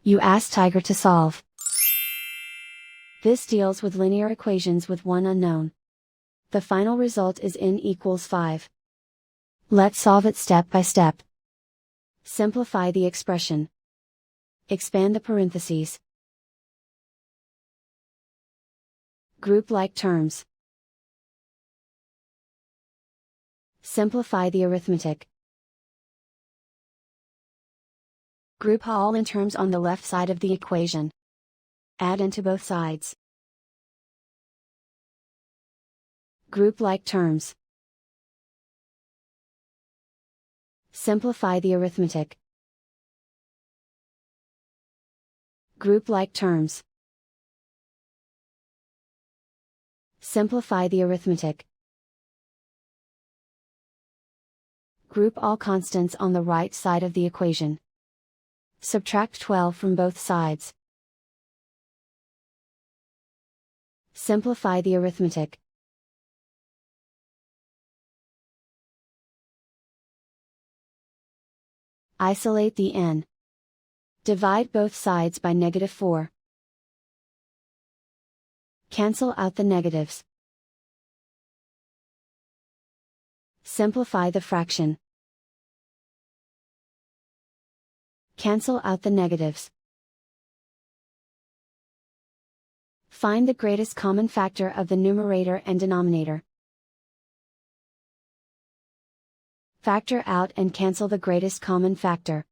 You ask Tiger to solve. This deals with linear equations with one unknown. The final result is n equals 5. Let's solve it step by step. Simplify the expression. Expand the parentheses. Group like terms. Simplify the arithmetic. Group all in terms on the left side of the equation. Add into both sides. Group like terms. Simplify the arithmetic. Group like terms. Simplify the arithmetic. Group all constants on the right side of the equation. Subtract 12 from both sides. Simplify the arithmetic. Isolate the n. Divide both sides by -4. Cancel out the negatives. Simplify the fraction. Cancel out the negatives. Find the greatest common factor of the numerator and denominator. Factor out and cancel the greatest common factor.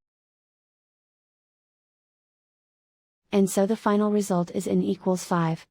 And so the final result is n equals 5.